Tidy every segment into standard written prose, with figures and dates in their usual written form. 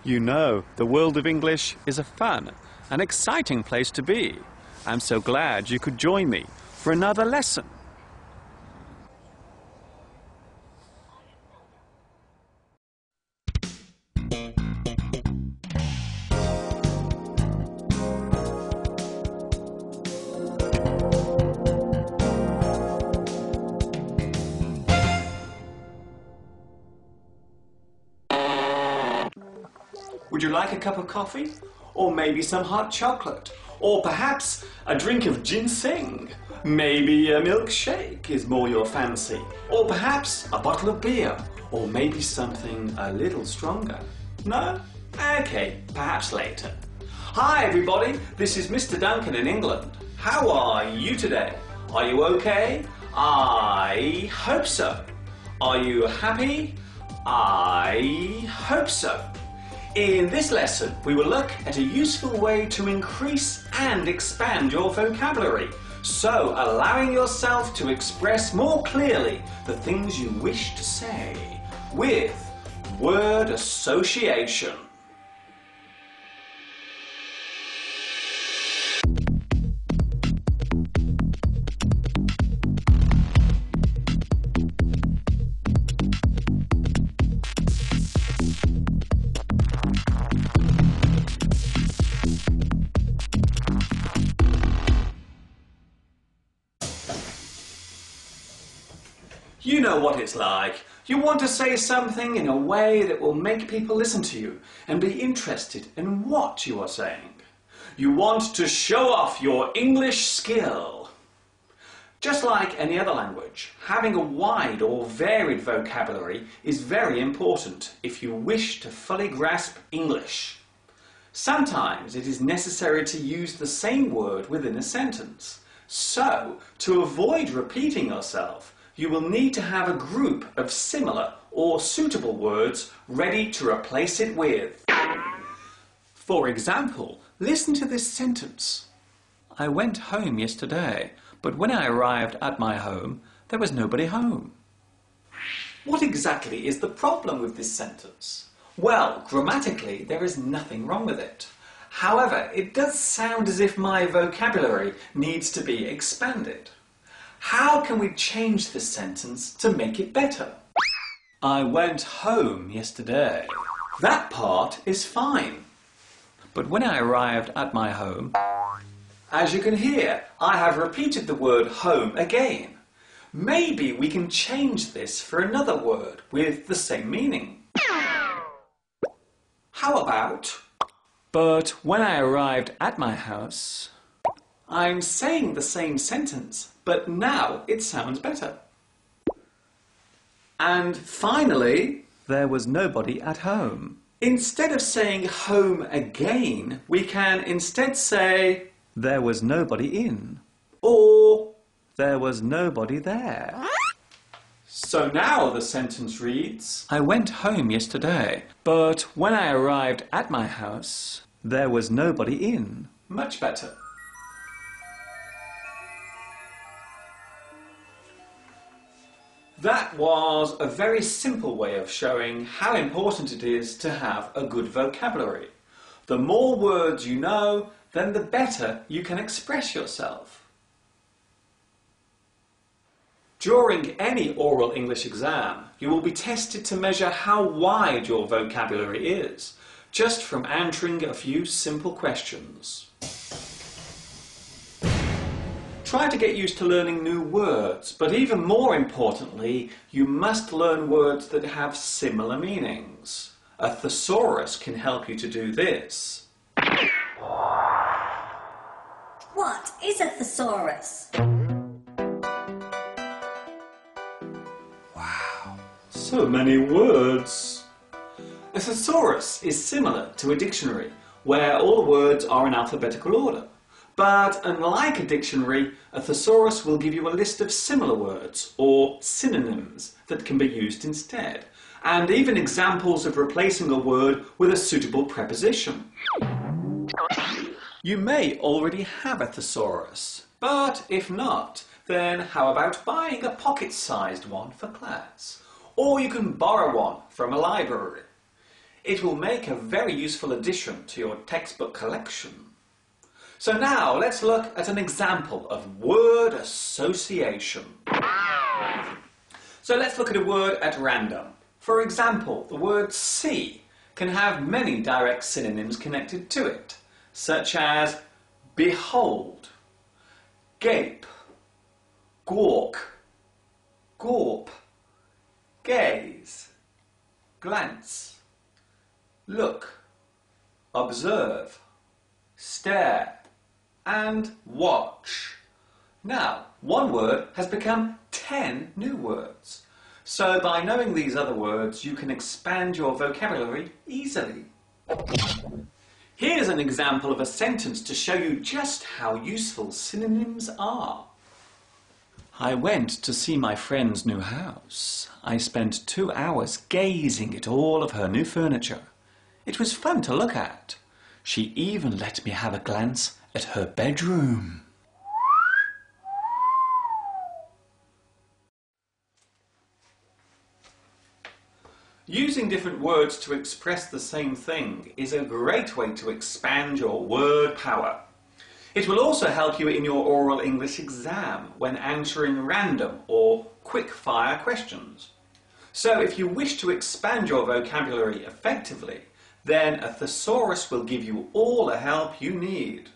You know, the world of English is a fun and exciting place to be. I'm so glad you could join me for another lesson. Would you like a cup of coffee? Or maybe some hot chocolate? Or perhaps a drink of ginseng? Maybe a milkshake is more your fancy? Or perhaps a bottle of beer? Or maybe something a little stronger? No? Okay, perhaps later. Hi everybody, this is Mr. Duncan in England. How are you today? Are you okay? I hope so. Are you happy? I hope so. In this lesson, we will look at a useful way to increase and expand your vocabulary, so allowing yourself to express more clearly the things you wish to say with word association. You know what it's like. You want to say something in a way that will make people listen to you and be interested in what you are saying. You want to show off your English skill. Just like any other language, having a wide or varied vocabulary is very important if you wish to fully grasp English. Sometimes it is necessary to use the same word within a sentence. So, to avoid repeating yourself, you will need to have a group of similar or suitable words ready to replace it with. For example, listen to this sentence. I went home yesterday, but when I arrived at my home, there was nobody home. What exactly is the problem with this sentence? Well, grammatically, there is nothing wrong with it. However, it does sound as if my vocabulary needs to be expanded. How can we change this sentence to make it better? I went home yesterday. That part is fine. But when I arrived at my home, as you can hear, I have repeated the word home again. Maybe we can change this for another word with the same meaning. How about, but when I arrived at my house, I'm saying the same sentence, but now it sounds better. And finally, there was nobody at home. Instead of saying home again, we can instead say there was nobody in, or there was nobody there. So now the sentence reads, I went home yesterday, but when I arrived at my house, there was nobody in. Much better. That was a very simple way of showing how important it is to have a good vocabulary. The more words you know, then the better you can express yourself. During any oral English exam, you will be tested to measure how wide your vocabulary is, just from answering a few simple questions. Try to get used to learning new words, but even more importantly, you must learn words that have similar meanings. A thesaurus can help you to do this. What is a thesaurus? Wow, so many words. A thesaurus is similar to a dictionary, where all the words are in alphabetical order. But unlike a dictionary, a thesaurus will give you a list of similar words, or synonyms, that can be used instead, and even examples of replacing a word with a suitable preposition. You may already have a thesaurus, but if not, then how about buying a pocket-sized one for class? Or you can borrow one from a library. It will make a very useful addition to your textbook collection. So now let's look at an example of word association. So let's look at a word at random. For example, the word see can have many direct synonyms connected to it, such as behold, gape, gawk, gawp, gaze, glance, look, observe, stare, and watch. Now, one word has become 10 new words. So by knowing these other words, you can expand your vocabulary easily. Here's an example of a sentence to show you just how useful synonyms are. I went to see my friend's new house. I spent 2 hours gazing at all of her new furniture. It was fun to look at. She even let me have a glance at her bedroom. Using different words to express the same thing is a great way to expand your word power. It will also help you in your oral English exam when answering random or quick-fire questions. So if you wish to expand your vocabulary effectively, then a thesaurus will give you all the help you need.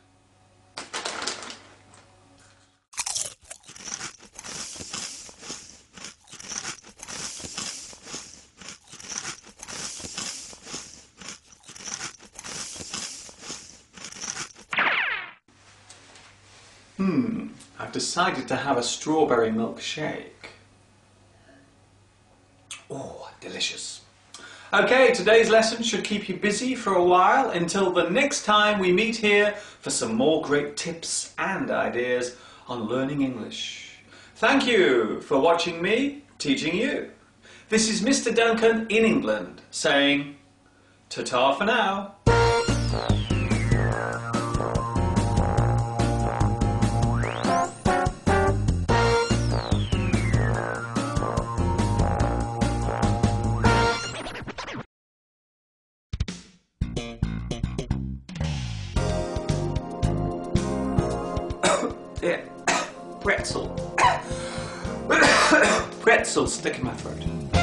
I've decided to have a strawberry milkshake. Oh, delicious. Okay, today's lesson should keep you busy for a while until the next time we meet here for some more great tips and ideas on learning English. Thank you for watching me teaching you. This is Mr. Duncan in England saying ta-ta for now. Yeah, pretzel. Pretzel stuck in my throat.